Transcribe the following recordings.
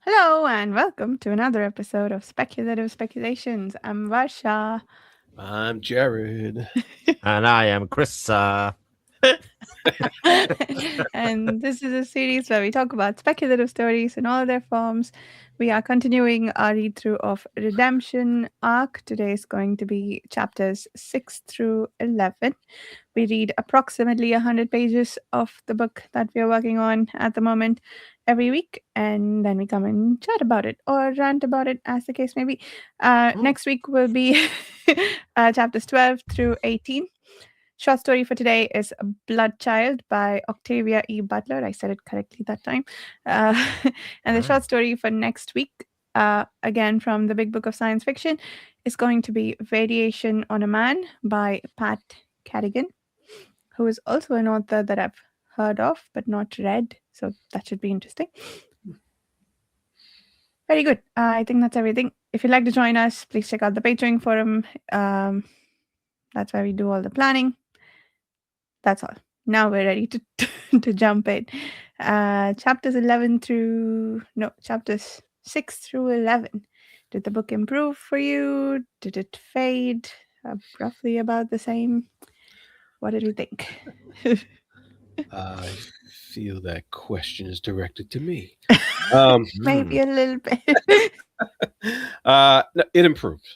Hello and welcome to another episode of Speculative Speculations. I'm Varsha. I'm Jared. And I am Chris. And this is a series where we talk about speculative stories in all their forms. We are continuing our read through of Redemption Ark. Today is going to be chapters 6 through 11. We read approximately 100 pages of the book that we are working on at the moment every week, and then we come and chat about it or rant about it, as the case may be. Next week will be chapters 12 through 18. Short story for today is Blood Child by Octavia E Butler. I said it correctly that time. Uh, and the short story for next week, again from the Big Book of Science Fiction, is going to be Variation on a Man by Pat Cadigan, who is also an author that I've heard of but not read. So that should be interesting. Very good. I think that's everything. If you'd like to join us, please check out the Patreon forum. That's where we do all the planning. That's all. Now we're ready to to jump in. Chapters 6 through 11. Did the book improve for you? Did it fade? Roughly about the same. What did we think? I feel that question is directed to me. Maybe a little bit. No, it improved.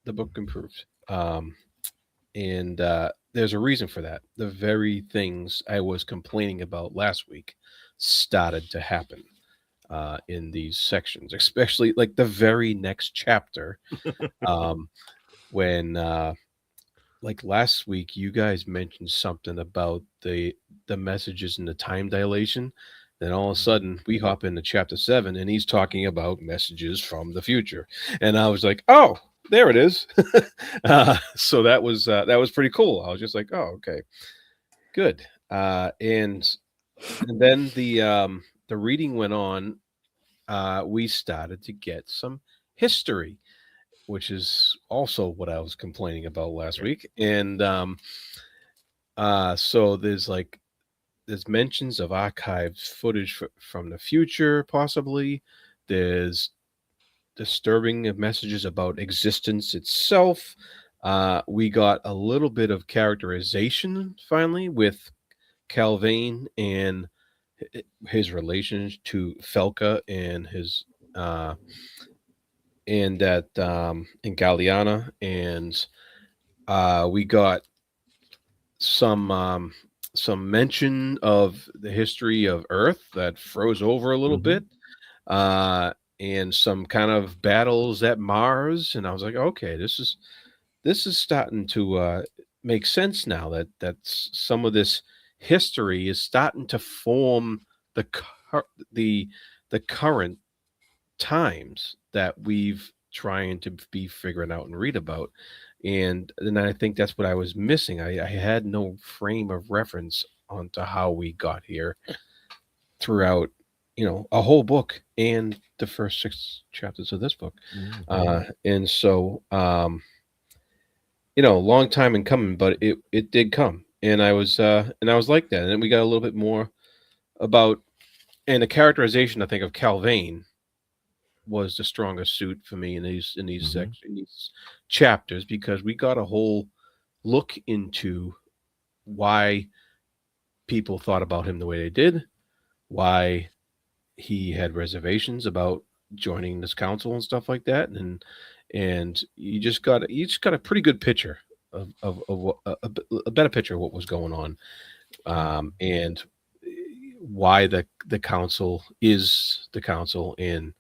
The book improved. And there's a reason for that. The very things I was complaining about last week started to happen in these sections, especially like the very next chapter. When like last week you guys mentioned something about the messages and the time dilation, then all of a sudden we hop into chapter 7 and he's talking about messages from the future, and I was like, oh, there it is. So that was pretty cool. I was just like, oh, okay, good. And then the reading went on. We started to get some history, which is also what I was complaining about last week. And so there's mentions of archived footage from the future, possibly. There's disturbing messages about existence itself. We got a little bit of characterization finally with Calvain and his relations to Felka and his and that in Galliana, and we got some mention of the history of Earth that froze over a little bit, and some kind of battles at Mars, and I was like, okay, this is starting to make sense now that some of this history is starting to form the the current times that we've trying to be figuring out and read about. And then I think that's what I was missing. I had no frame of reference onto how we got here throughout, a whole book and the first 6 chapters of this book. And so, long time in coming, but it did come, and I was like that. And then we got a little bit more about, and the characterization, I think, of Calvain was the strongest suit for me in these in these chapters, because we got a whole look into why people thought about him the way they did, why he had reservations about joining this council and stuff like that, and you just got a pretty good picture of what a better picture of what was going on, and why the council is the council, and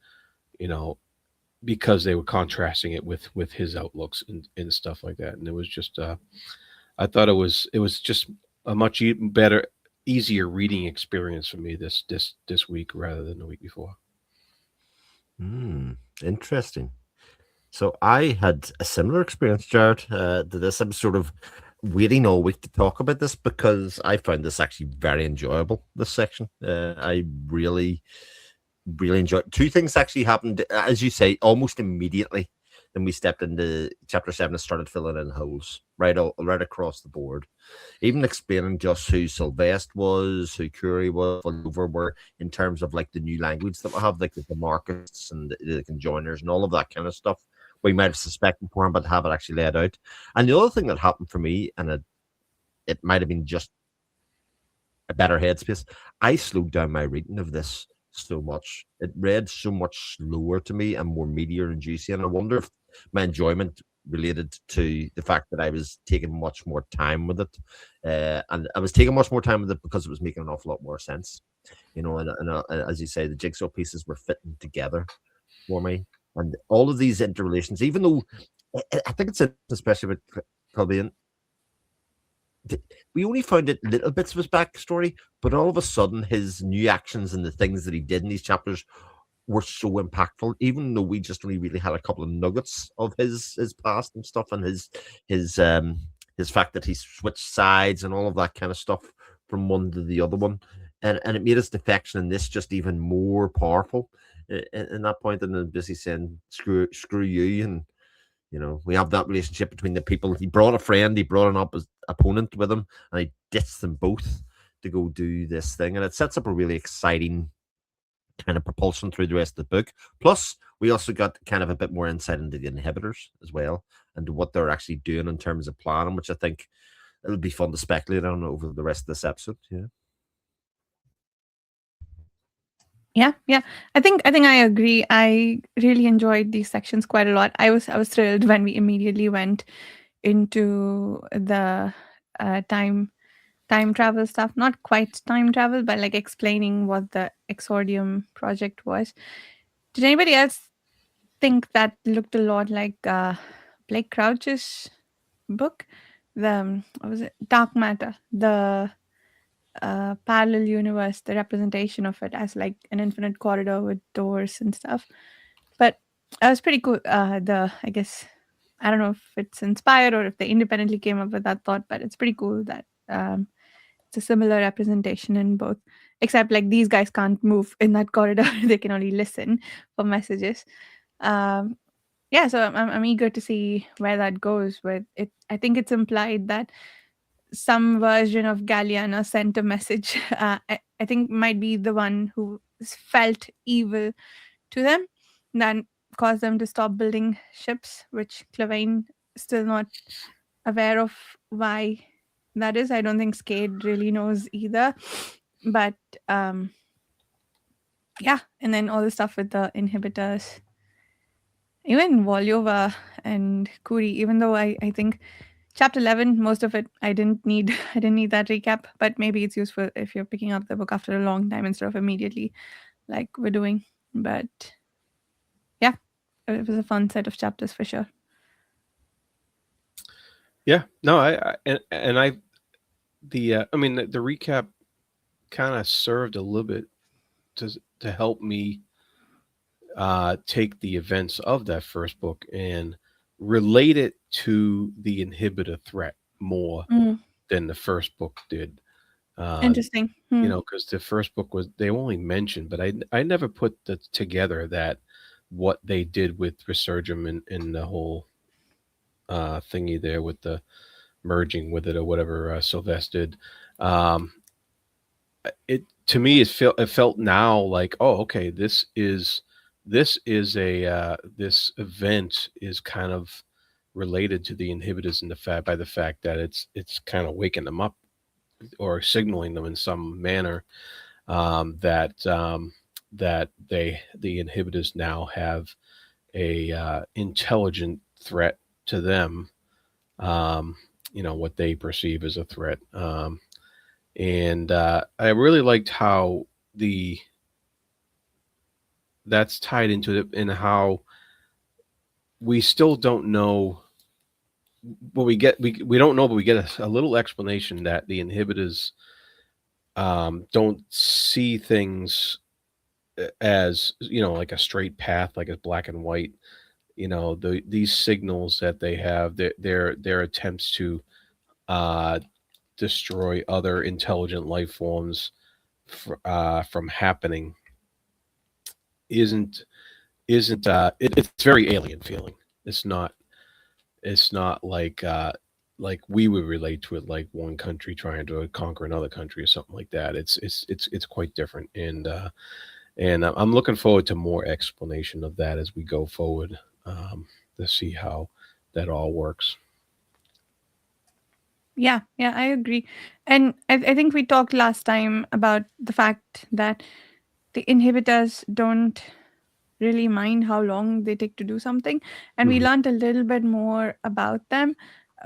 because they were contrasting it with his outlooks and stuff like that. And it was just I thought it was just a much better, easier reading experience for me this week rather than the week before. Interesting. So I had a similar experience, Jared, to this. I'm sort of waiting all week to talk about this because I found this actually very enjoyable, this section. I really enjoyed. Two things actually happened, as you say, almost immediately then we stepped into chapter 7 and started filling in holes right across the board, even explaining just who Sylvester was, who Curie was, over were in terms of like the new language that we have, like the Marcus and the conjoiners and all of that kind of stuff. We might have suspected for him, but have it actually laid out. And the other thing that happened for me, and it might have been just a better headspace, I slowed down my reading of this so much. It read so much slower to me and more meatier and juicy. And I wonder if my enjoyment related to the fact that I was taking much more time with it. And I was taking much more time with it because it was making an awful lot more sense. And as you say, the jigsaw pieces were fitting together for me. And all of these interrelations, even though I think it's especially with Colby, we only found out little bits of his backstory, but all of a sudden his new actions and the things that he did in these chapters were so impactful, even though we just only really had a couple of nuggets of his past and stuff, and his fact that he switched sides and all of that kind of stuff from one to the other one. And it made his defection in this just even more powerful in that point. And then basically saying screw you, and we have that relationship between the people. He brought a friend, he brought an opponent with him, and he ditched them both to go do this thing. And it sets up a really exciting kind of propulsion through the rest of the book. Plus, we also got kind of a bit more insight into the inhibitors as well, and what they're actually doing in terms of planning, which I think it'll be fun to speculate on over the rest of this episode. Yeah. I think I agree. I really enjoyed these sections quite a lot. I was thrilled when we immediately went into the time travel stuff. Not quite time travel, but like explaining what the Exordium project was. Did anybody else think that looked a lot like Blake Crouch's book? What was it? Dark Matter. The parallel universe, the representation of it as like an infinite corridor with doors and stuff. But it was pretty cool. I guess I don't know if it's inspired or if they independently came up with that thought, but it's pretty cool that it's a similar representation in both. Except like these guys can't move in that corridor; they can only listen for messages. Um, yeah, so I'm eager to see where that goes with it. I think it's implied that some version of Galliana sent a message. I think might be the one who felt evil to them, then caused them to stop building ships, which Clevain still not aware of why that is. I don't think Skade really knows either. But yeah, and then all the stuff with the inhibitors. Even Volyova and Kuri, even though I think chapter 11, most of it I didn't need that recap, but maybe it's useful if you're picking up the book after a long time instead of immediately like we're doing. But yeah, it was a fun set of chapters for sure. Yeah, no, the recap kind of served a little bit to help me take the events of that first book and relate it to the inhibitor threat more than the first book did. Interesting. Because the first book was, they only mentioned, but I never put together that what they did with Resurgam and the whole thingy there with the merging with it or whatever Sylvester did. It to me it felt now like, oh, okay, this event is kind of related to the inhibitors in by the fact that it's kind of waking them up or signaling them in some manner that the inhibitors now have a intelligent threat to them, what they perceive as a threat. And I really liked how that's tied into it, and how we still don't know. But we don't know, but we get a little explanation that the inhibitors don't see things as like a straight path, like a black and white. These signals that they have, their attempts to destroy other intelligent life forms from happening it's very alien feeling. It's not it's not like we would relate to it like one country trying to conquer another country or something like that. It's quite different, and I'm looking forward to more explanation of that as we go forward, to see how that all works. Yeah, yeah, I agree. And I think we talked last time about the fact that the inhibitors don't really mind how long they take to do something. And we Mhm. learned a little bit more about them,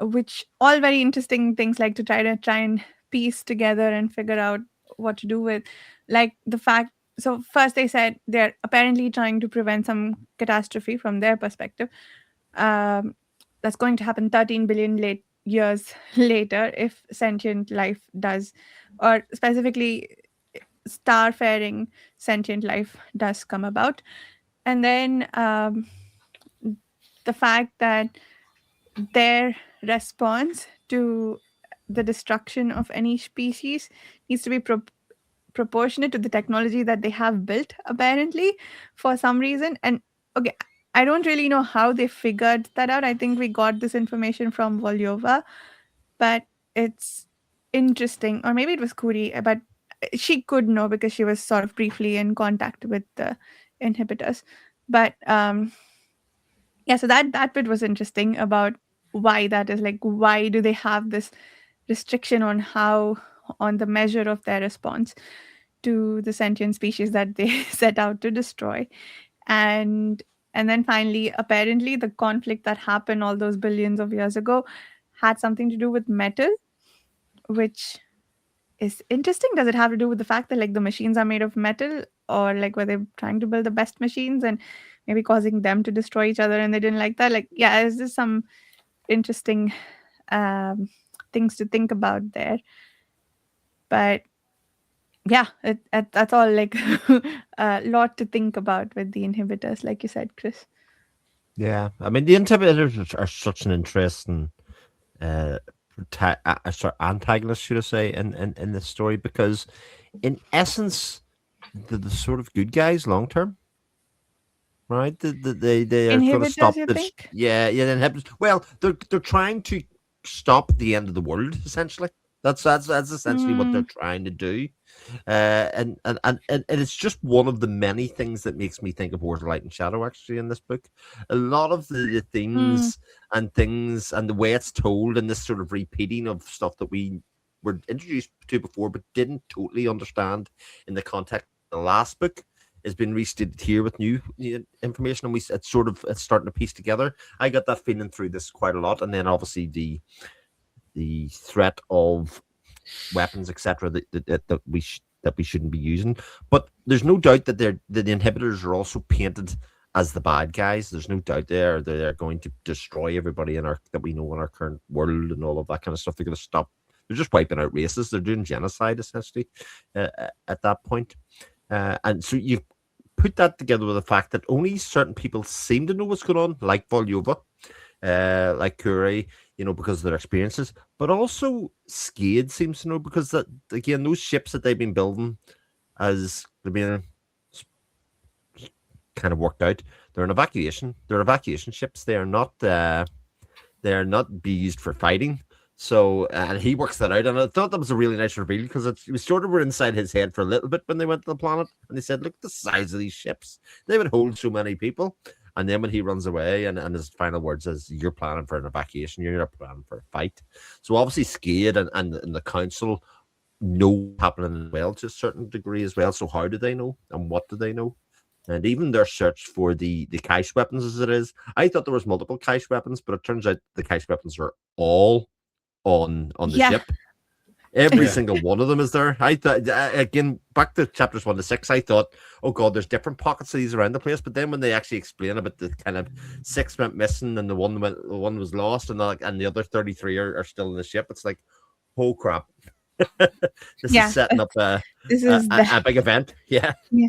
which all very interesting things, like to try and piece together and figure out what to do with. Like the fact, so first they said they're apparently trying to prevent some catastrophe from their perspective. Um, that's going to happen 13 billion years later if sentient life does, or specifically starfaring sentient life does come about. And then the fact that their response to the destruction of any species needs to be proportionate to the technology that they have built, apparently, for some reason. And okay, I don't really know how they figured that out. I think we got this information from Volyova, but it's interesting. Or maybe it was Kuri, but she could know because she was sort of briefly in contact with the inhibitors. But yeah, so that bit was interesting about why that is, like, why do they have this restriction on how, on the measure of their response to the sentient species that they set out to destroy. And and then finally, apparently the conflict that happened all those billions of years ago had something to do with metal, which is interesting. Does it have to do with the fact that, like, the machines are made of metal, or like were they trying to build the best machines and maybe causing them to destroy each other and they didn't like that? Like, yeah, is this some interesting um things to think about there. But yeah, that's all, like, a lot to think about with the inhibitors, like you said, Chris. Yeah, I mean the inhibitors are such an interesting uh, sorry, antagonist, should I say, in this story, because in essence, the sort of good guys long term, right? They are going to Inhibitors, stop you this. think? Yeah, yeah. Then happens. Well, they're trying to stop the end of the world. Essentially, that's essentially what they're Mm, trying to do. And it's just one of the many things that makes me think of Water, Light, and Shadow. Actually, in this book, a lot of the mm, themes and things and the way it's told and this sort of repeating of stuff that we were introduced to before but didn't totally understand in the context of the last book has been restated here with new information, and it's starting to piece together. I got that feeling through this quite a lot, and then obviously the threat of weapons, etc., that we shouldn't be using. But there's no doubt that the inhibitors are also painted as the bad guys. There's no doubt they're going to destroy everybody in our that we know in our current world and all of that kind of stuff. They're going to stop. They're just wiping out races. They're doing genocide essentially at that point. And so you put that together with the fact that only certain people seem to know what's going on, like Volyova, like Curie, because of their experiences. But also Skade seems to know because that again, those ships that they've been building as they're being kind of worked out, they're an evacuation. They're evacuation ships. They are not be used for fighting. So, and he works that out, and I thought that was a really nice reveal because it was sort of were inside his head for a little bit when they went to the planet, and they said, "Look at the size of these ships; they would hold so many people." And then when he runs away, and his final words is, "You're planning for an evacuation; you're not planning for a fight." So obviously, Skade and the council know what's happening as well to a certain degree as well. So how do they know, and what do they know? And even their search for the cache weapons, as it is, I thought there was multiple cache weapons, but it turns out the cache weapons are all on the yeah. ship. Every Yeah. single one of them is there. I thought again back to chapters 1 to 6. I thought, oh god, there's different pockets of these around the place. But then when they actually explain about the kind of 6 went missing and the one was lost, and the other 33 are still in the ship, it's like, oh crap, this is Yeah, setting up this is the a big event. Yeah. yeah.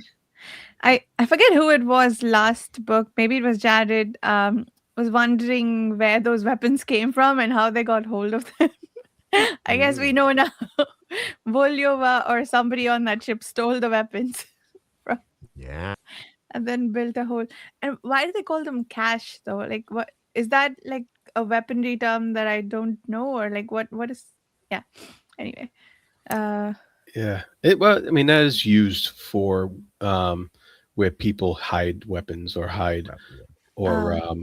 I forget who it was last book. Maybe it was Jared. Was wondering where those weapons came from and how they got hold of them. I guess we Mm. know now. Volyova or somebody on that ship stole the weapons from, Yeah. and then built a whole. And why do they call them cash though? Like, what? is that like a weaponry term that I don't know, or like what is? Yeah. Anyway, uh, Yeah. Well, I mean, that is used for where people hide weapons or hide Yeah. or uh,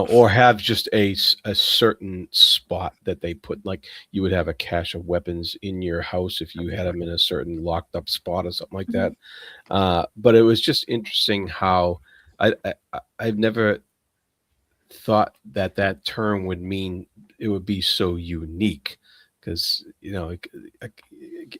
or have just a certain spot that they put, like you would have a cache of weapons in your house if you had them in a certain locked up spot or something like mhm. that. But it was just interesting how I've never thought that that term would mean it would be so unique, because a,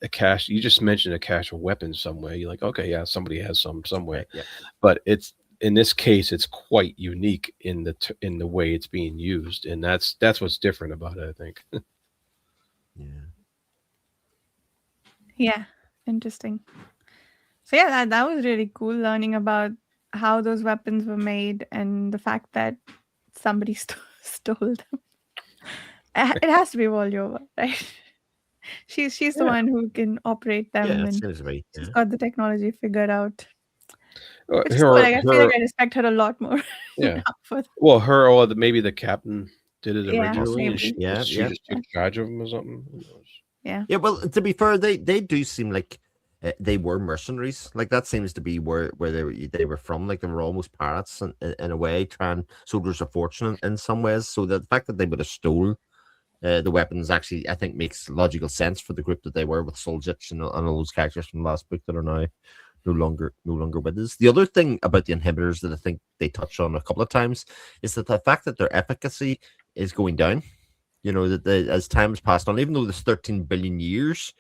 a cache, you just mentioned a cache of weapons somewhere, you're like, okay, yeah, somebody has some somewhere, Right. Yeah. but it's, in this case, it's quite unique in in the way it's being used, and that's what's different about it, I think. Yeah. Yeah, interesting. So yeah, that was really cool learning about how those weapons were made and the fact that somebody stole them. It has to be Volova, right? She's the Yeah. one who can operate Yeah. them, It and seems to be. she's Yeah. got the technology figured out, which is cool. her Like I feel like her I respect her a lot more yeah, now for well, her, or maybe the captain did it yeah, originally, and Possibly. maybe. Yeah. she Yeah. just took charge of them or something. Who knows? Yeah. Yeah, well, to be fair, they do seem like they were mercenaries. Like that seems to be where they were from. Like they were almost pirates in a way, trying soldiers of fortune in some ways. So the fact that they would have stole the weapons actually, I think, makes logical sense for the group that they were with Soldic and all those characters from the last book that are now no longer with us. The other thing about the inhibitors that I think they touch on a couple of times is that the fact that their efficacy is going down. That as time has passed on, even though there's 13 billion years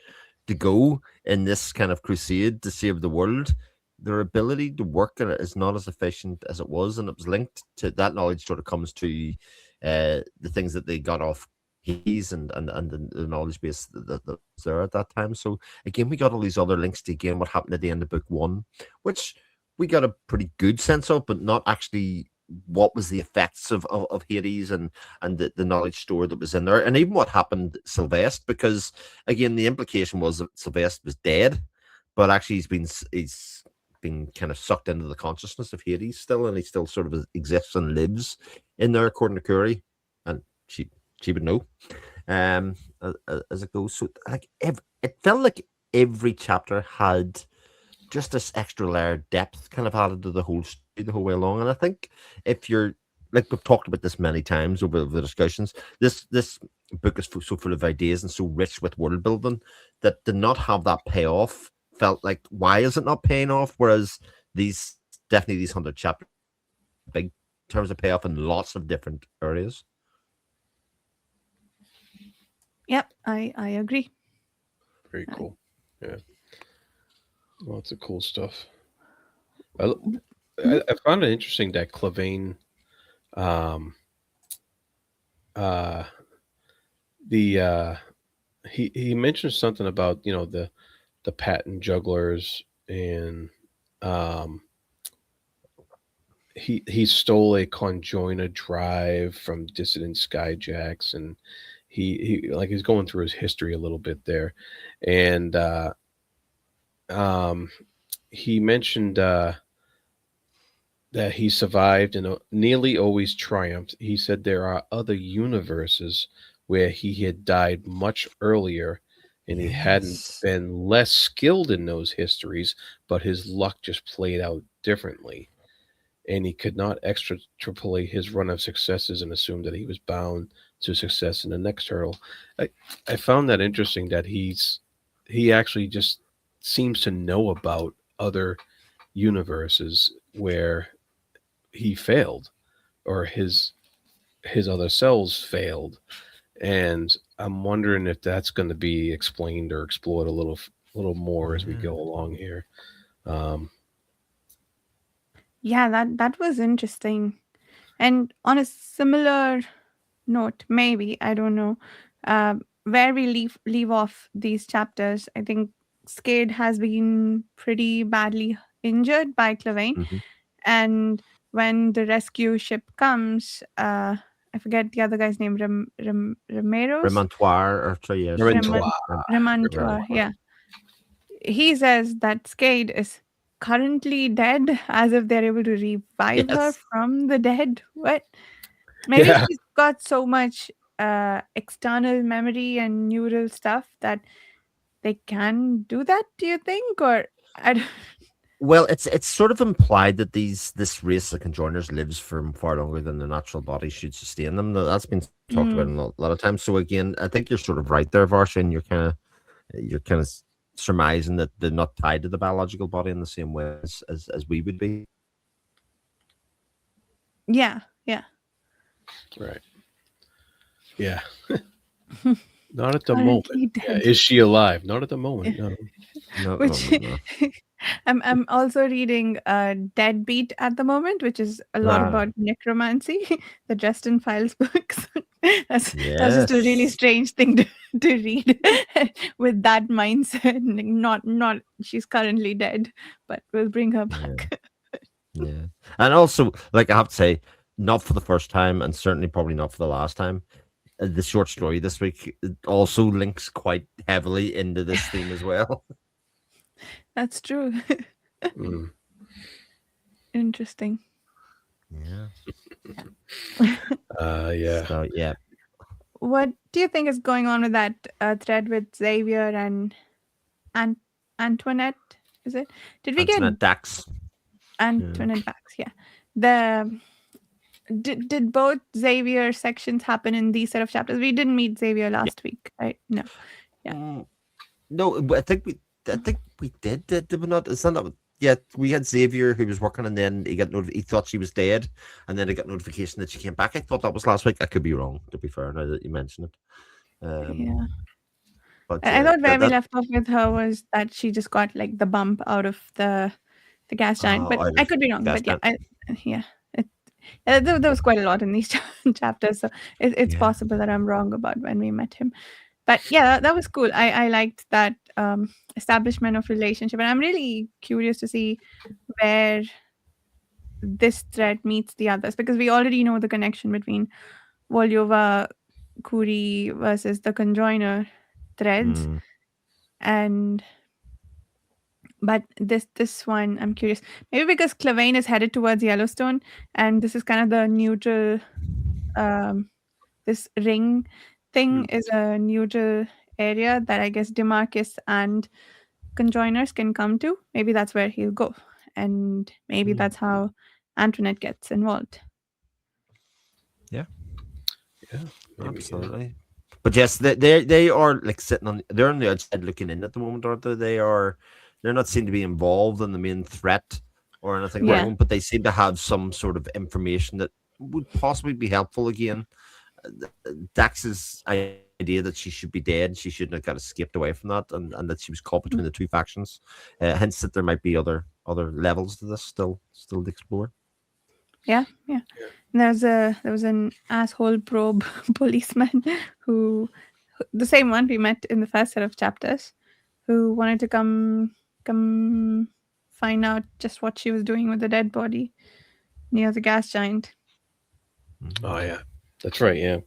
to go in this kind of crusade to save the world, their ability to work in it is not as efficient as it was, and it was linked to that knowledge. Sort of comes to the things that they got off Hades and the knowledge base that was there at that time. So again, we got all these other links to again what happened at the end of book one, which we got a pretty good sense of, but not actually what was the effects of Hades and the knowledge store that was in there, and even what happened to Sylvester, because again the implication was that Sylvester was dead, but actually he's been kind of sucked into the consciousness of Hades still, and he still sort of exists and lives in there, according to Curry, and she would know as it goes. So like it felt like every chapter had just this extra layer of depth kind of added to the whole story the whole way along. And I think if you're like we've talked about this many times over the discussions, this book is so full of ideas and so rich with world building that to not have that payoff felt like why is it not paying off? Whereas these 100 chapters big terms of payoff in lots of different areas. Yep, I agree. Very I- cool. Yeah, lots of cool stuff. I, Mhm. I found it interesting that Clavane, um, uh, the he mentioned something about the patent jugglers, and um, he stole a conjoiner drive from dissident skyjacks, and he like he's going through his history a little bit there, and um, he mentioned that he survived and nearly always triumphed. He said there are other universes where he had died much earlier, and he hadn't Yes. been less skilled in those histories, but his luck just played out differently. And he could not extrapolate his run of successes and assume that he was bound to success in the next hurdle. I, I found that interesting that he actually just seems to know about other universes where he failed, or his other selves failed, and I'm wondering if that's going to be explained or explored a little more as we Yeah. go along here. Um, Yeah, that was interesting. And on a similar note, maybe I don't know, where we leave off these chapters. I think Skade has been pretty badly injured by Clavane, Mhm. and when the rescue ship comes, I forget the other guy's name, Rameros, Remontoire or so, yeah, something like Reman, Remontoire. Remantua. Remontoire. Yeah, he says that Skade is currently dead, as if they're able to revive her Yes. from the dead. What? Maybe Yeah. she's got so much external memory and neural stuff that they can do that, do you think? Or I don't, Well, it's sort of implied that this race of conjoiners lives for far longer than the natural body should sustain them. That's been talked about a mm, lot of times. So again, I think you're sort of right there, Varsha, and you're kind of surmising that they're not tied to the biological body in the same way as we would be. yeah, yeah. Right. Yeah. Not at the moment. Currently Yeah. dead. Is she alive? Not at the Yeah. moment. No. No, no, Which no, no. I'm also reading Deadbeat at the moment, which is a lot Ah, about necromancy, the Dresden Files books. That's just a really yes. strange thing to read with that mindset. Not she's currently dead, but we'll bring her Yeah, back. yeah. And also, like I have to say, not for the first time, and certainly probably not for the last time. The short story this week also links quite heavily into this theme as well. That's true. Mm. Interesting. Yeah. Yeah. So yeah, What do you think is going on with that thread with Xavier and Ant- Antoinette? Is it? Did we get Antoinette Dax. Yeah. Antoinette Bax? Yeah. The did both Xavier sections happen in these set of chapters? We didn't meet Xavier Yeah. last week, right? No. Yeah. No, I think we did we not? It's not. Yeah, we had Xavier who was working, and then he thought she was dead, and then he got notification that she came back. I thought that was last week. I could be wrong. To be fair, now that you mention it, Yeah. but I yeah, thought where that we that left off with her was that she just got like the bump out of the gas giant, but out I of could be wrong. gas But yeah, man. yeah. It, there was quite a lot in these chapters, so it's Yeah. possible that I'm wrong about when we met him. But yeah, that was cool. I liked that establishment of relationship, and I'm really curious to see where this thread meets the others, because we already know the connection between Volyova Kuri versus the conjoiner threads, Mm, and but this one I'm curious, maybe because Clavane is headed towards Yellowstone, and this is kind of the neutral, um this ring thing mm, is a neutral area that I guess Demarcus and conjoiners can come to. Maybe that's where he'll go, and maybe mm. that's how Antoinette gets involved. Yeah, Yeah. Maybe. Yeah. absolutely. But yes, they are like sitting on. They're on the outside looking in at the moment, aren't they? They're not seen to be involved in the main threat or anything at the Yeah. Right. moment, but they seem to have some sort of information that would possibly be helpful again. Dax's idea that she should be dead, she shouldn't have got escaped away from that, and that she was caught between the two factions. Hence, that there might be other levels to this still to explore. Yeah, yeah. Yeah. There was an asshole probe policeman the same one we met in the first set of chapters, who wanted to come find out just what she was doing with the dead body near the gas giant. Oh yeah. That's right. Yeah.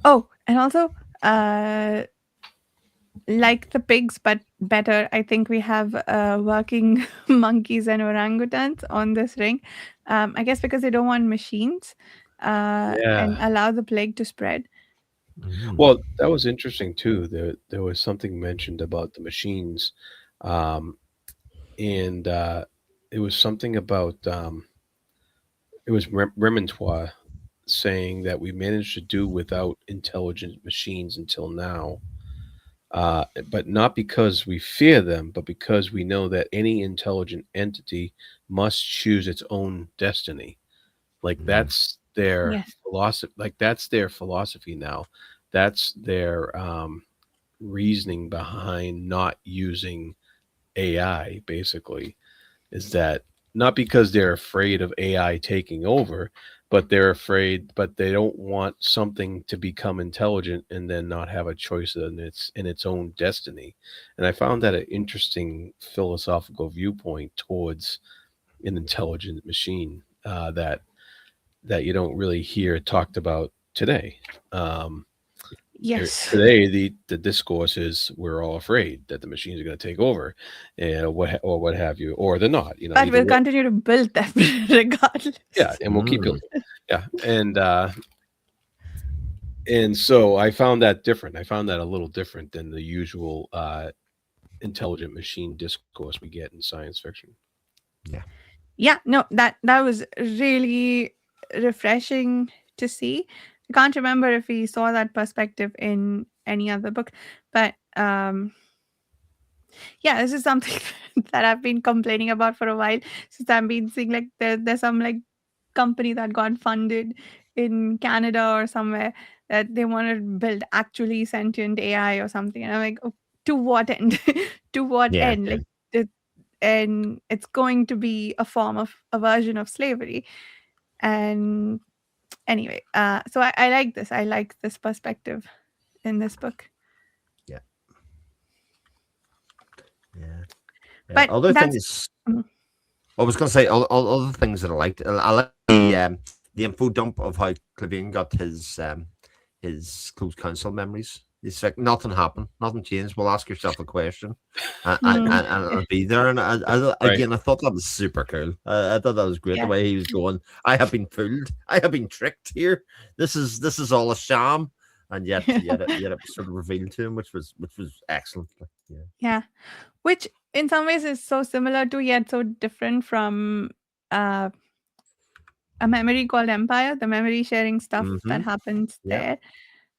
Oh, and also, like the pigs, but better. I think we have working monkeys and orangutans on this ring. I guess because they don't want machines and Yeah. allow the plague to spread. Mm. Well, that was interesting too. There was something mentioned about the machines, um, and it was something about it was Remontois saying that we managed to do without intelligent machines until now, but not because we fear them, but because we know that any intelligent entity must choose its own destiny. Like Mm. that's their Yes. philosophy. Like that's their philosophy now. That's their reasoning behind not using AI. Basically, is that not because they're afraid of AI taking over, but they're afraid, but they don't want something to become intelligent and then not have a choice in its own destiny. And I found that an interesting philosophical viewpoint towards an intelligent machine that you don't really hear talked about today. Um, Yes. Today, the discourse is we're all afraid that the machines are going to take over, and what have you, or they're not. You know, But either we'll way. continue to build them Yeah, regardless. and we'll keep Mm. building. Yeah, and And so I found that different. I found that a little different than the usual intelligent machine discourse we get in science fiction. Yeah. Yeah, no, that was really refreshing to see. I can't remember if we saw that perspective in any other book, but yeah, this is something that I've been complaining about for a while since I've been seeing like there's some like company that got funded in Canada or somewhere that they want to build actually sentient AI or something, and I'm like, oh, to what end? To what Yeah. end? Like, it, and it's going to be a form of a version of slavery. And anyway, so I like this. I like this perspective in this book. Yeah. Yeah. But Other that's things mhm. I was going to say, all other things that I liked. I like the info dump of how Clavine got his close council memories. It's like nothing happened, nothing changed. Well, ask yourself a question, Mm, and I'll be there. And Right. again, I thought that was super cool. I thought that was great the yeah, way he was going. I have been fooled. I have been tricked here. This is all a sham, and yet it was sort of revealed to him, which was excellent. Yeah. yeah. Which in some ways is so similar to yet so different from uh, a memory called Empire, the memory sharing stuff that Mm-hmm. happens Yeah. there.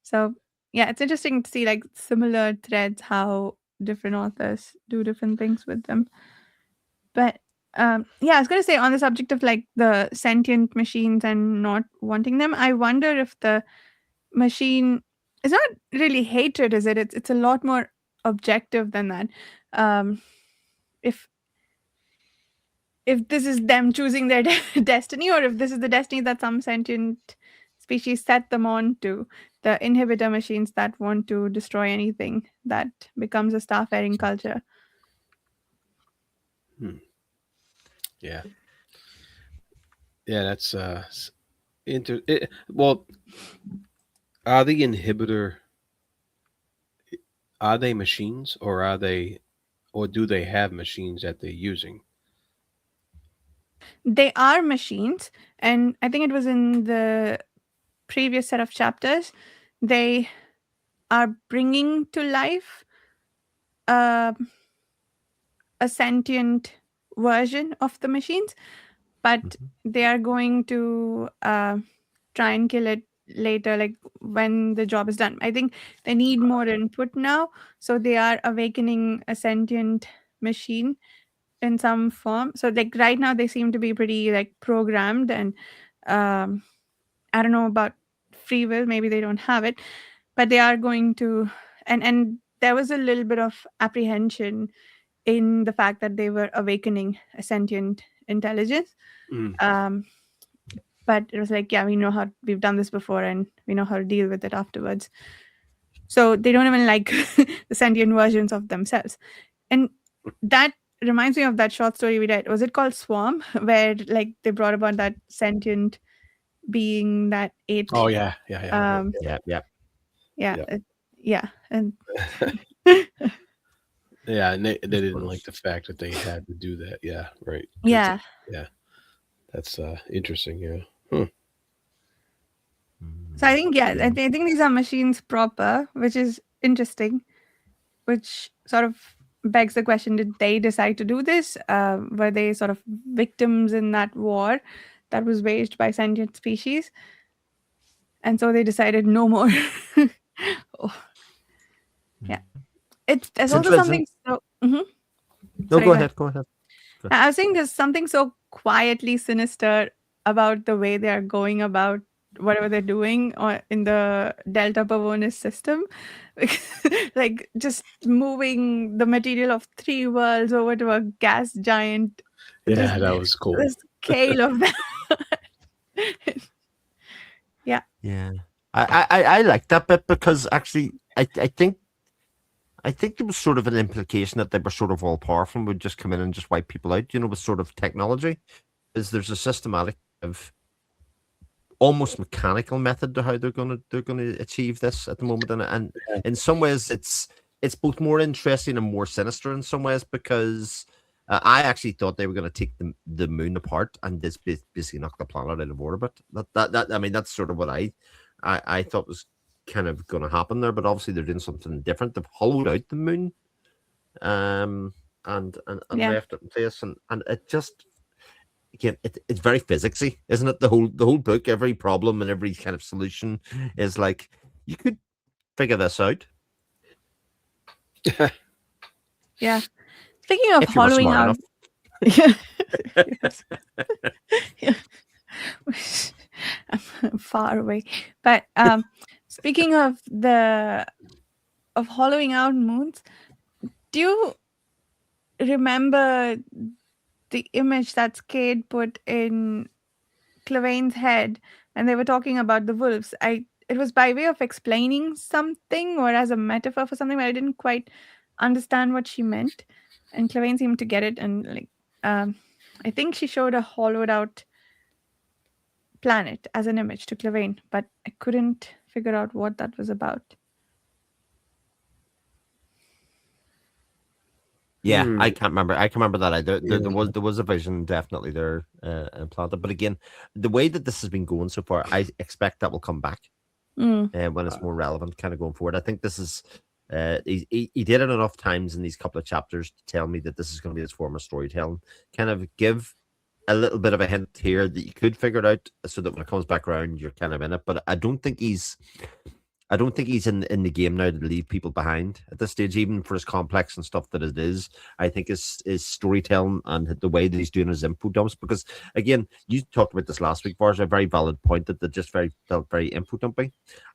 So yeah, it's interesting to see like similar threads how different authors do different things with them. But yeah, I was gonna say on the subject of like the sentient machines and not wanting them, I wonder if the machine is not really hatred, is it? It's a lot more objective than that. Um, if this is them choosing their destiny, or if this is the destiny that some sentient species set them on to, the inhibitor machines that want to destroy anything that becomes a starfaring culture. Hmm. Yeah. Yeah, that's well, are the inhibitor are they machines or do they have machines that they're using? They are machines, and I think it was in the previous set of chapters, they are bringing to life uh, a sentient version of the machines, but Mm-hmm. they are going to try and kill it later, like when the job is done. I think they need more input now, so they are awakening a sentient machine in some form. So like right now they seem to be pretty like programmed, and um, I don't know about free will, maybe they don't have it, but they are going to. And there was a little bit of apprehension in the fact that they were awakening a sentient intelligence. Mm. um, but it was like, yeah, we know how, we've done this before and we know how to deal with it afterwards. So they don't even like the sentient versions of themselves. And that reminds me of that short story we read. Was it called Swarm? Where like they brought about that sentient being that ate Oh yeah, yeah, yeah, um Yeah. Yeah. yeah, yeah, yeah, and yeah. And they Of didn't like course. the fact that they had to do that. Yeah, right. Because yeah. yeah, that's interesting. Yeah. Huh. So I Mm. think, yeah, Yeah. I think these are machines proper, which is interesting, which sort of begs the question, did they decide to do this? Were they sort of victims in that war that was waged by sentient species? And so they decided no more. Oh, yeah. There's It's also something interesting. so. Mhm. No, Sorry, go go ahead. ahead. Go ahead. I was saying there's something so quietly sinister about the way they are going about whatever they're doing or in the Delta Pavonis system. Like just moving the material of three worlds over to a gas giant. Just Yeah, that was the cool. scale of that. Yeah. Yeah, I like that bit because actually I think there was sort of an implication that they were sort of all powerful and would just come in and just wipe people out. With sort of technology, is there's a systematic of almost mechanical method to how they're gonna achieve this at the moment, and in some ways it's both more interesting and more sinister in some ways because. I actually thought they were going to take the moon apart and just basically knock the planet out of orbit. That I mean that's sort of what I thought was. kind of going to happen there, but obviously they're doing something different. They've hollowed out the moon, and Yeah. left it in place, and it just again it's very physicsy, isn't it? The whole book, every problem and every kind of solution is like you could figure this out Yeah. Speaking of if you were hollowing smart out, enough. yeah. Yes. Yeah. I'm far away. But speaking of hollowing out moons, do you remember the image that Cade put in Clevane's head and they were talking about the wolves? It was by way of explaining something or as a metaphor for something, but I didn't quite understand what she meant. And Clevane seemed to get it, and like um I think she showed a hollowed out planet as an image to Clevane, but I couldn't figure out what that was about. Yeah, Hmm. I can't remember. I can remember that either. There, Yeah. there was a vision definitely there implanted, but again, the way that this has been going so far, I expect that will come back Mm, when it's Uh, more relevant, kind of going forward. I think this is he did it enough times in these couple of chapters to tell me that this is going to be his form of storytelling. Kind of give a little bit of a hint here that you could figure it out, so that when it comes back around, you're kind of in it. But I don't think he's in the game now to leave people behind at this stage, even for as complex and stuff that it is. I think his storytelling and the way that he's doing his info dumps, because again, you talked about this last week, Bars, a very valid point that they just felt very info dumping.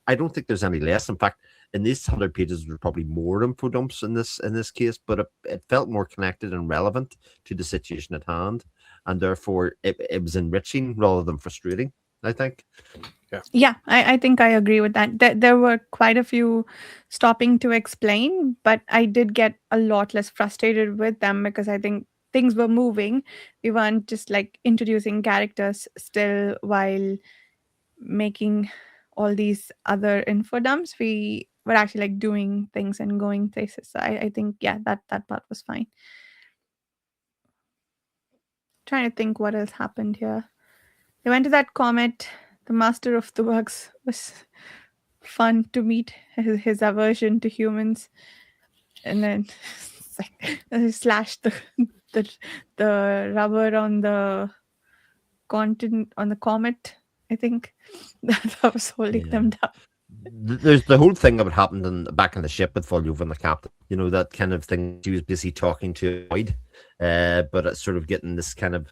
I don't think there's any less. In fact, in these 100 pages, there's probably more info dumps in this case, but it felt more connected and relevant to the situation at hand, and therefore it was enriching rather than frustrating, I think. yeah. yeah, I think I agree with that. There were quite a few stopping to explain, but I did get a lot less frustrated with them because I think things were moving. We weren't just like introducing characters still while making all these other info dumps. We were actually like doing things and going places. So I think, yeah, that part was fine. Trying to think what else happened here. They went to that comet. The master of the works was fun to meet his aversion to humans, and then it's like they slashed the the rubber on the continent on the comet. I think that was holding Yeah. them down. There's the whole thing that happened back in the ship with Voljuva and the captain. That kind of thing. She was busy talking to Void, but it's sort of getting this kind of.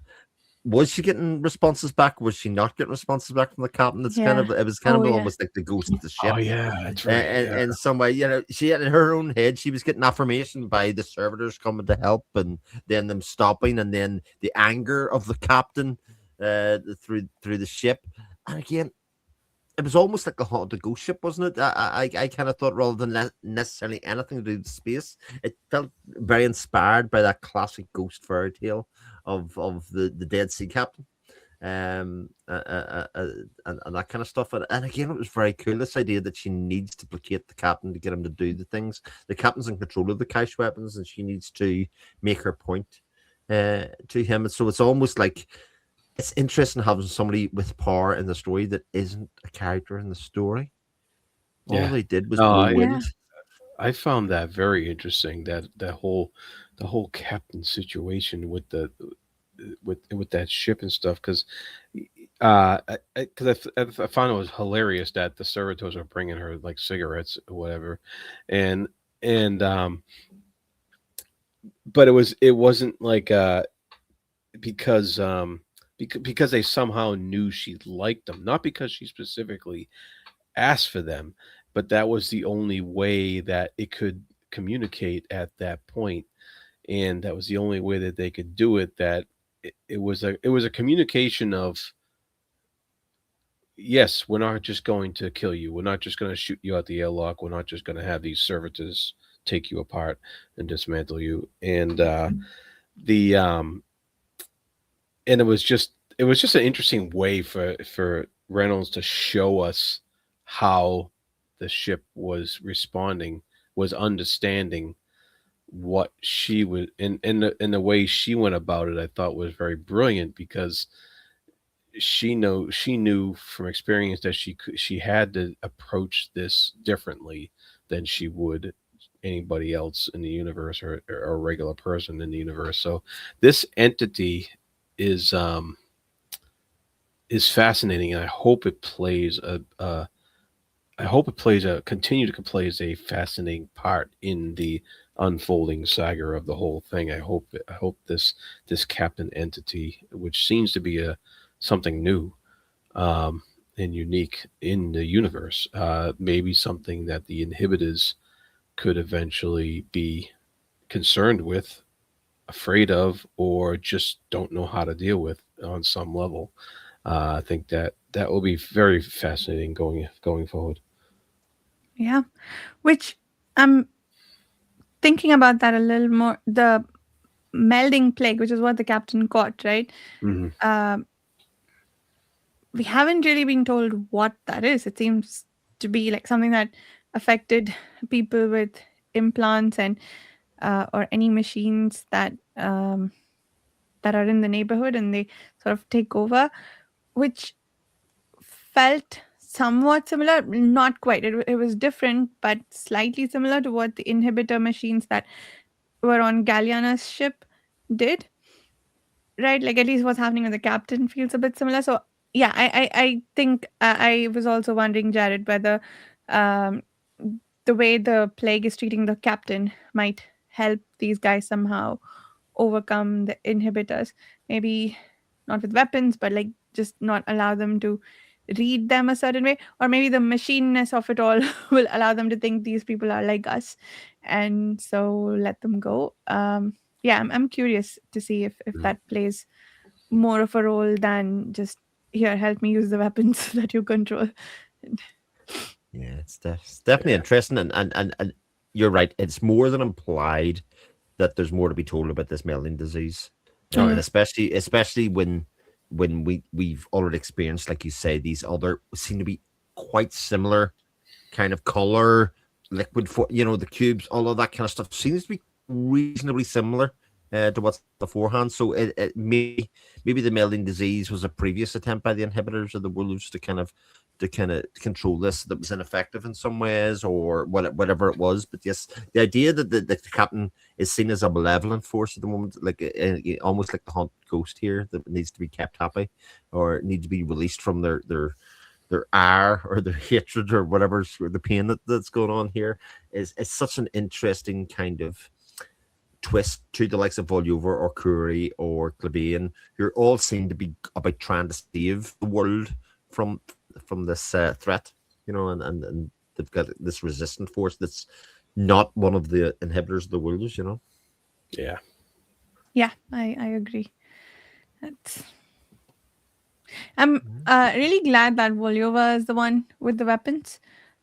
Was she getting responses back? Was she not getting responses back from the captain? Yeah. It was kind Oh of yeah. almost like the ghost of the Oh ship. yeah, that's right. Yeah. In some way, she had in her own head, she was getting affirmation by the servitors coming to help, and then them stopping, and then the anger of the captain through the ship. And again, it was almost like a haunted ghost ship, wasn't it? I kind of thought rather than necessarily anything to do with space, it felt very inspired by that classic ghost fairy tale of the Dead Sea Captain, and that kind of stuff. And again, it was very cool. This idea that she needs to placate the captain to get him to do the things. The captain's in control of the cache weapons, and she needs to make her point to him. And so it's almost like it's interesting having somebody with power in the story that isn't a character in the story. All Yeah. they did was No, blow Yeah. wind. I found that very interesting. The whole captain situation with with that ship and stuff. Because I found it was hilarious that the servitors were bringing her like cigarettes or whatever, and and but it wasn't like because because they somehow knew she liked them, not because she specifically asked for them, but that was the only way that it could communicate at that point, and that was the only way that they could do it. That it was a communication of, yes, we're not just going to kill you, we're not just going to shoot you out the airlock, we're not just going to have these servitors take you apart and dismantle you, the and it was just an interesting way for Reynolds to show us how the ship was responding, was understanding what she was, and the way she went about it. I thought was very brilliant because she knew from experience that she had to approach this differently than she would anybody else in the universe, or a regular person in the universe. So this entity is um is fascinating, and I hope it plays a continue to plays a fascinating part in the unfolding saga of the whole thing. I hope this captain entity, which seems to be a something new, um, and unique in the universe, maybe something that the inhibitors could eventually be concerned with, afraid of, or just don't know how to deal with on some level. I think that will be very fascinating going forward. Yeah, which I'm thinking about that a little more. The melding plague, which is what the captain caught, right? Hmm. Um, we haven't really been told what that is. It seems to be like something that affected people with implants and or any machines that are in the neighborhood, and they sort of take over, which felt somewhat similar, not quite. It was different, but slightly similar to what the inhibitor machines that were on Galliana's ship did, right? Like at least what's happening with the captain feels a bit similar. So yeah, I think I was also wondering, Jared, whether um, the way the plague is treating the captain might help these guys somehow overcome the inhibitors. Maybe not with weapons, but like just not allow them to read them a certain way. Or maybe the machineness of it all will allow them to think these people are like us. And so let them go. Yeah, I'm curious to see if that plays more of a role than just here, help me use the weapons that you control. And- Yeah, it's definitely Yeah. interesting, and you're right. It's more than implied that there's more to be told about this melding disease, Oh and yeah. especially when we've already experienced, like you say, these other seem to be quite similar kind of color, liquid for the cubes, all of that kind of stuff seems to be reasonably similar to what's beforehand. So it maybe the melding disease was a previous attempt by the inhibitors of the wolves to kind of control this that was ineffective in some ways, or whatever it was. But yes, the idea that the captain is seen as a malevolent force at the moment, like almost like the haunt ghost here that needs to be kept happy or needs to be released from their ire or their hatred or whatever's the pain that's going on here is such an interesting kind of twist to the likes of Volova or Curie or Clebain, who all seem to be about trying to save the world from this threat, and they've got this resistant force that's not one of the inhibitors of the wolves. Yeah. yeah, I agree. That's I'm Mhm. really glad that Volyova is the one with the weapons.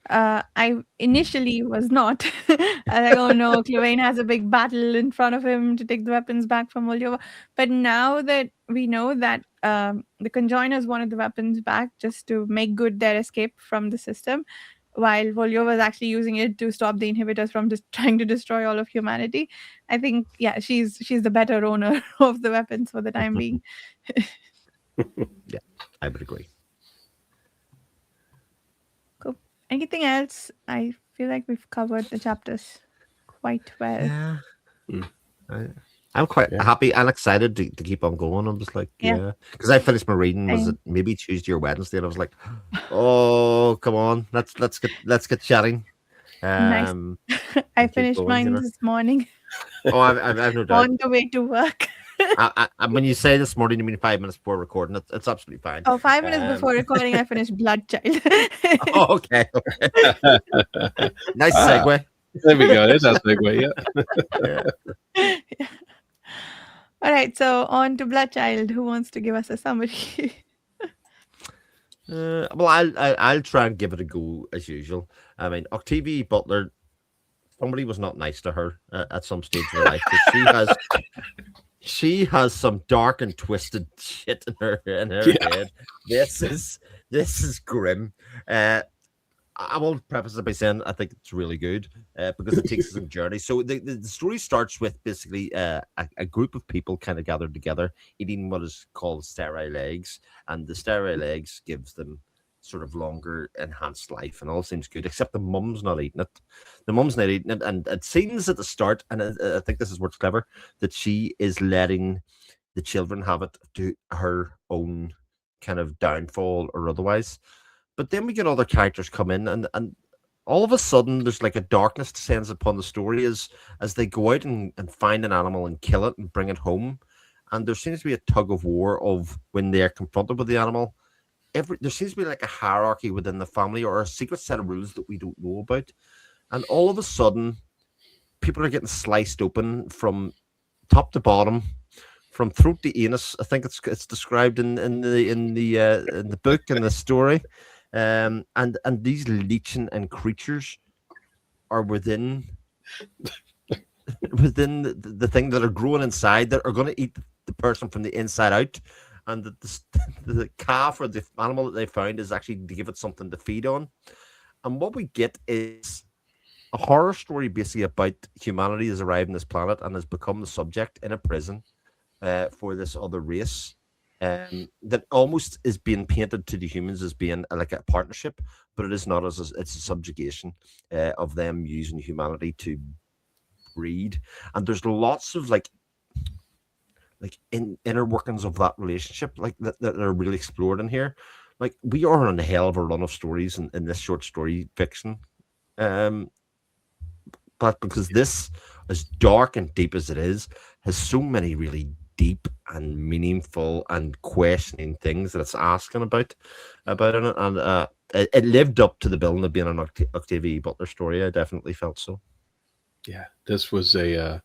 I initially was not. I was like, oh no, Clevain has a big battle in front of him to take the weapons back from Volyova. But now that we know that the conjoiners wanted the weapons back just to make good their escape from the system, while Volyova is actually using it to stop the inhibitors from just trying to destroy all of humanity. I think, yeah, she's the better owner of the weapons for the time being. Yeah, I would agree. Cool. Anything else? I feel like we've covered the chapters quite well. Yeah. Mm. I, I'm quite Yeah. happy and excited to keep on going. I'm just like, Yeah. yeah, because I finished my reading. Was And it maybe Tuesday or Wednesday? And I was like, oh, come on, let's get chatting. nice. Um, I and keep finished going. mine this morning Oh, I've no doubt. on the way to work. When you say this morning, you mean 5 minutes before recording. It's absolutely fine. Oh, 5 minutes Um, before recording, I finished Blood Child. oh, okay, nice Ah, segue. there we go. There's our segue. Yeah. Yeah. All right, so on to Blood Child. Who wants to give us a summary? Well, I'll try and give it a go as usual. I mean, Octavia E Butler, somebody was not nice to her at some stage in her life because she has some dark and twisted shit in her Yeah. head. This is grim. Uh, I will preface it by saying I think it's really good because it takes us on a journey. So the story starts with basically a group of people kind of gathered together eating what is called sterile eggs, and the sterile eggs gives them sort of longer enhanced life, and all seems good except the mum's not eating it. The mum's not eating it, and it seems at the start, and I think this is what's clever, that she is letting the children have it to her own kind of downfall or otherwise. But then we get other characters come in, and all of a sudden there's like a darkness descends upon the story as they go out and find an animal and kill it and bring it home. And there seems to be a tug of war of when they're confronted with the animal. There seems to be like a hierarchy within the family or a secret set of rules that we don't know about. And all of a sudden, people are getting sliced open from top to bottom, from throat to anus. I think it's described in the book and the story. And these leeching and creatures are within the thing that are growing inside that are going to eat the person from the inside out, and the calf or the animal that they found is actually to give it something to feed on. And what we get is a horror story basically about humanity has arrived on this planet and has become the subject in a prison for this other race. That almost is being painted to the humans as being like a partnership, but it is not. It's a subjugation of them using humanity to breed, and there's lots of inner workings of that relationship, like that are really explored in here. Like we are on a hell of a run of stories in this short story fiction, um, but because this, as dark and deep as it is, has so many really deep and meaningful and questioning things that it's asking about in it, and it lived up to the billing of being an Octavia E Butler story. I definitely felt so. Yeah, this was a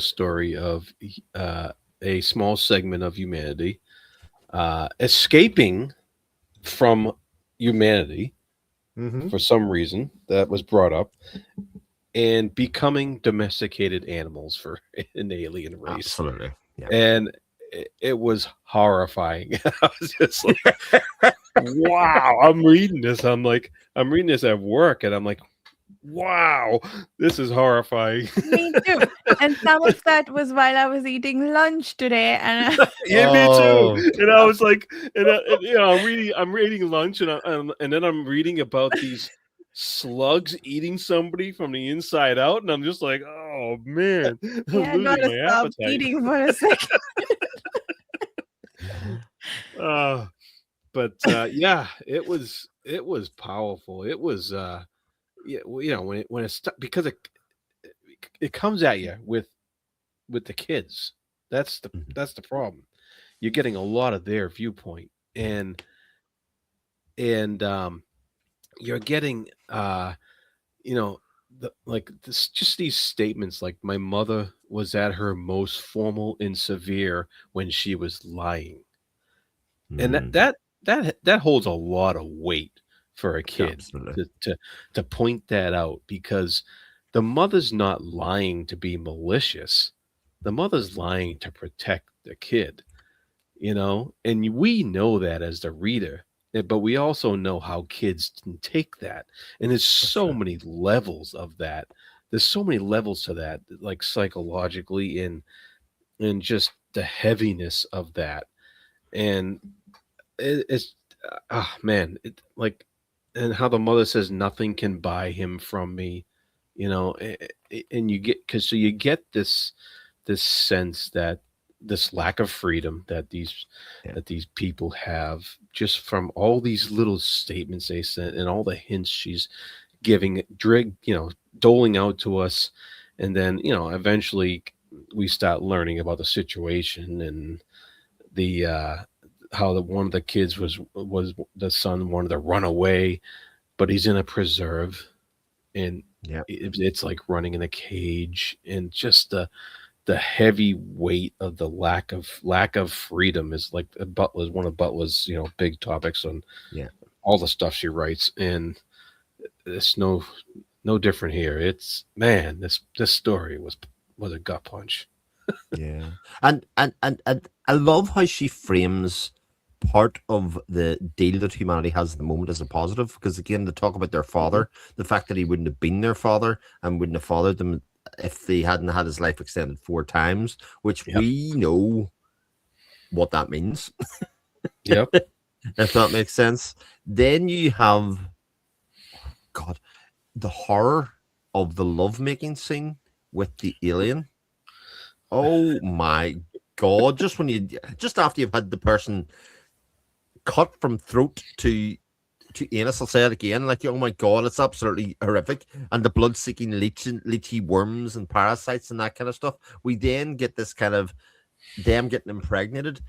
story of a small segment of humanity escaping from humanity Mm-hmm. for some reason that was brought up and becoming domesticated animals for an alien race. Absolutely, yeah. And it was horrifying. I was just like, wow, I'm reading this at work, and I'm like, wow, this is horrifying. Me too. And some of that was while I was eating lunch today, and Yeah, me too. Oh, And I was like, I'm reading lunch, and then I'm reading about these slugs eating somebody from the inside out, and I'm just like, oh man, I'm yeah, I losing gotta my stop appetite. eating for a second. Uh, but yeah, it was powerful. It was yeah, well, when it's because it comes at you with the kids. mhm, That's the problem. You're getting a lot of their viewpoint, and you're getting you know like this, just these statements like my mother was at her most formal and severe when she was lying, and mm, that holds a lot of weight for a kid absolutely. to point that out, because the mother's not lying to be malicious. The mother's lying to protect the kid, and we know that as the reader, but we also know how kids can take that, and there's That's so right. many levels of that. There's so many levels to that, like psychologically, and just the heaviness of that, and it's man, like, and how the mother says nothing can buy him from me, and you get, because so you get this sense that this lack of freedom Yeah, that these people have, just from all these little statements they sent and all the hints she's giving, doling out to us, and then eventually we start learning about the situation, and the how one of the kids was the son wanted to run away, but he's in a preserve, and yeah, it's like running in a cage, and just the heavy weight of the lack of freedom is like Butler's one of Butler's big topics on yeah. all the stuff she writes, and it's no different here. It's, man, this story was a gut punch. Yeah, and I love how she frames. part of the deal that humanity has at the moment as a positive, because again, they talk about their father, the fact that he wouldn't have been their father and wouldn't have fathered them if they hadn't had his life extended 4 times, which Yep. we know what that means, Yep. if that makes sense. Then you have, God, the horror of the lovemaking scene with the alien. Oh my God! Just after you've had the person cut from throat to anus, I'll say it again. Like, oh my God, it's absolutely horrific. And the blood-seeking leechy worms and parasites and that kind of stuff. We then get this kind of them getting impregnated,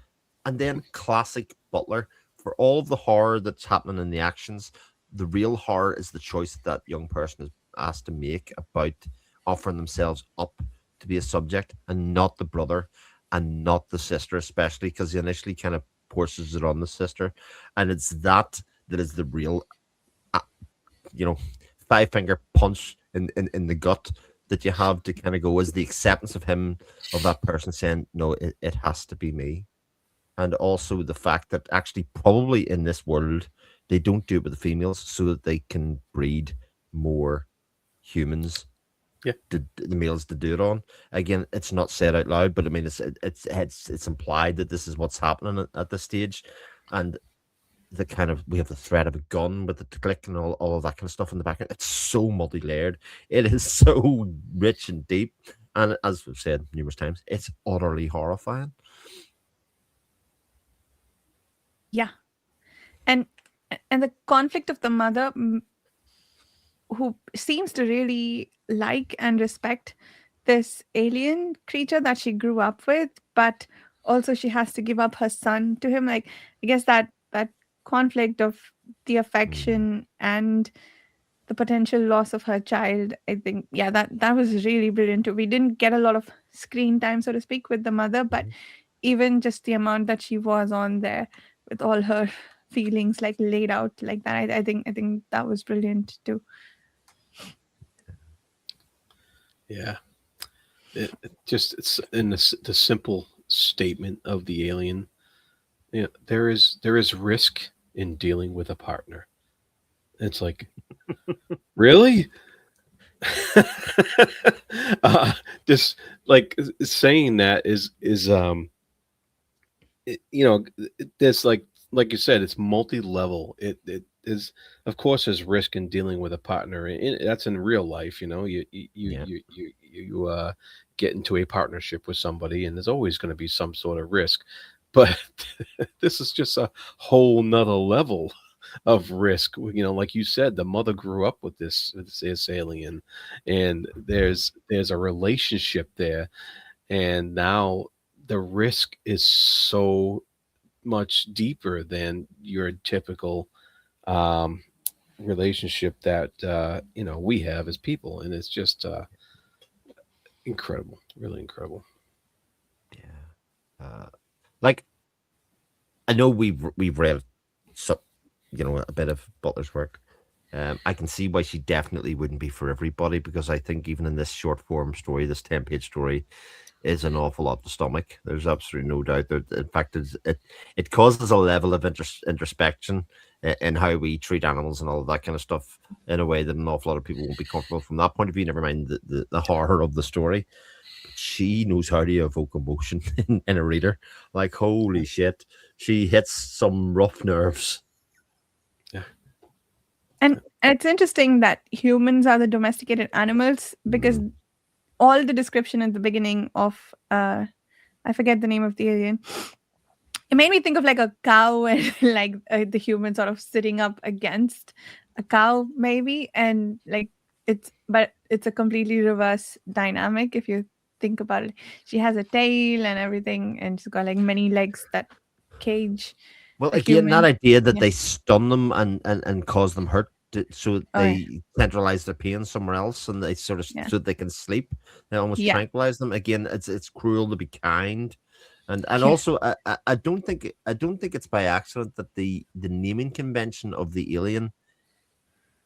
and then classic Butler for all of the horror that's happening in the actions. The real horror is the choice that young person is asked to make about offering themselves up to be a subject, and not the brother and not the sister, especially because he initially kind of forces it on the sister, and it's that is the real, uh, you know, five finger punch in the gut that you have to kind of go is the acceptance of him, of that person saying, no, it has to be me. And also the fact that actually probably in this world they don't do it with the females so that they can breed more humans, Yeah. the males to do it on. Again, it's not said out loud, but I mean it's implied that this is what's happening at this stage. And the kind of we have the threat of a gun with the click and all of that kind of stuff in the background. It's so multi-layered. It is so rich and deep. And as we've said numerous times, it's utterly horrifying. Yeah. And and the conflict of the mother, who seems to really like and respect this alien creature that she grew up with, but also she has to give up her son to him. Like, I guess that conflict of the Mm. affection and the potential loss of her child, I think, yeah, that was really brilliant too. We didn't get a lot of screen time, so to speak, with the mother, but Mhm. even just the amount that she was on there with all her feelings like laid out like that, I think that was brilliant too. Yeah. It just it's in the simple statement of the alien. You know, there is risk in dealing with a partner. It's like, really? uh, just like saying that is you know, there's like you said, it's multi-level. It is, of course, there's risk in dealing with a partner. That's in real life. You know, Yeah. you get into a partnership with somebody, and there's always going to be some sort of risk. But this is just a whole nother level of risk. You know, like you said, the mother grew up with this alien, and there's a relationship there, and now the risk is so much deeper than your typical um, relationship that we have as people, and it's just incredible, really incredible. Yeah. Like I know we've read so a bit of Butler's work. I can see why she definitely wouldn't be for everybody, because I think even in this short form story, this 10-page story, is an awful lot to stomach. There's absolutely no doubt that, in fact, it causes a level of introspection in how we treat animals and all of that kind of stuff in a way that an awful lot of people won't be comfortable from that point of view. Never mind the horror of the story. But she knows how to evoke emotion in a reader. Like, holy shit, she hits some rough nerves. Yeah. And it's interesting that humans are the domesticated animals, because Mm. all the description at the beginning of I forget the name of the alien. It made me think of like a cow and like the human sort of sitting up against a cow maybe, and like it's a completely reverse dynamic if you think about it. She has a tail and everything, and she's got like many legs that cage Well, a again, that human. idea that Yeah. they stun them and cause them hurt, so Oh yeah. they centralize their pain somewhere else, and they sort of Yeah. so they can sleep. They almost Yeah. tranquilize them. Again, it's cruel to be kind, and Yeah. also I don't think it's by accident that the naming convention of the alien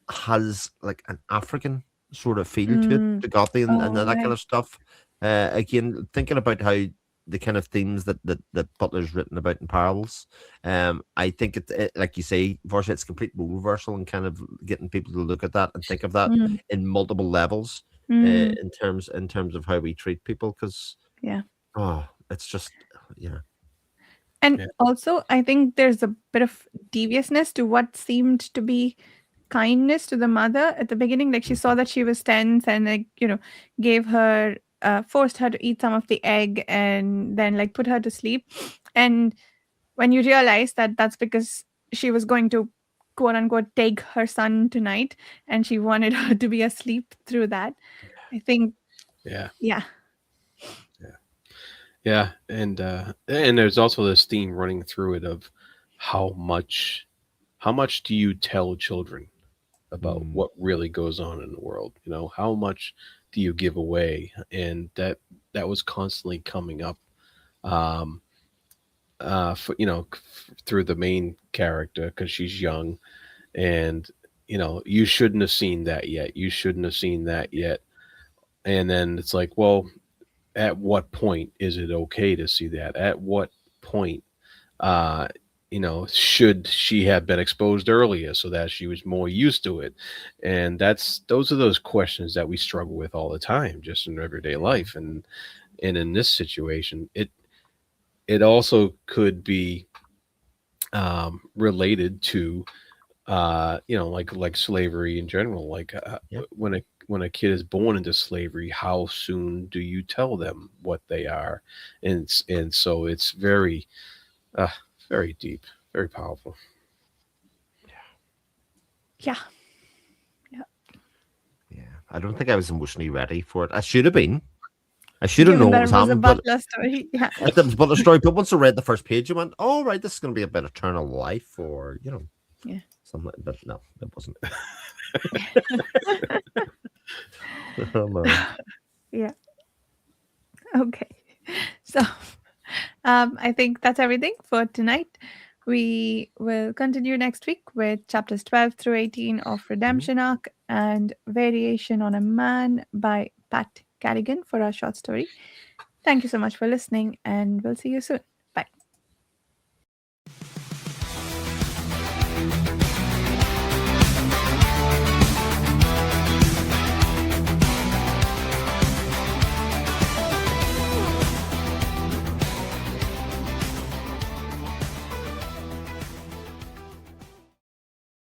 has like an African sort of feel to it, Mm. Tagati and Oh that kind right. of stuff. Again, thinking about how the kind of themes that Butler's written about in parables. I think like you say, Varsha, it's complete role reversal and kind of getting people to look at that and think of that Mm, in multiple levels, mm, in terms of how we treat people. Because yeah. it's just yeah, And Yeah. also, I think there's a bit of deviousness to what seemed to be kindness to the mother at the beginning. Like she saw that she was tense and like, gave her forced her to eat some of the egg and then like put her to sleep. And when you realize that that's because she was going to quote unquote take her son tonight and she wanted her to be asleep through that. I think, Yeah. yeah. Yeah. Yeah. And there's also this theme running through it of how much how much do you tell children about mm, what really goes on in the world? How much do you give away? And that was constantly coming up, um through the main character, because she's young, and you shouldn't have seen that yet, you shouldn't have seen that yet. And then it's like, well, at what point is it okay to see that? At what point, uh should she have been exposed earlier so that she was more used to it? And those are those questions that we struggle with all the time, just in everyday life. And in this situation, it also could be related to, like slavery in general. Like, yeah, when a kid is born into slavery, how soon do you tell them what they are? And so it's uh, very deep, very powerful. Yeah. Yeah. yeah. I don't think I was emotionally ready for it. I should have been. I should have Given known what that was it was a happening, but Butler story. Yeah. it was Butler story. But once I read the first page, I went, "Oh, right, this is going to be about eternal life, or Yeah. something." But no, it wasn't. Oh no. Yeah. Okay. So, I think that's everything for tonight. We will continue next week with chapters 12 through 18 of Mhm. Redemption Arc and Variation on a Man by Pat Carrigan for our short story. Thank you so much for listening, and we'll see you soon.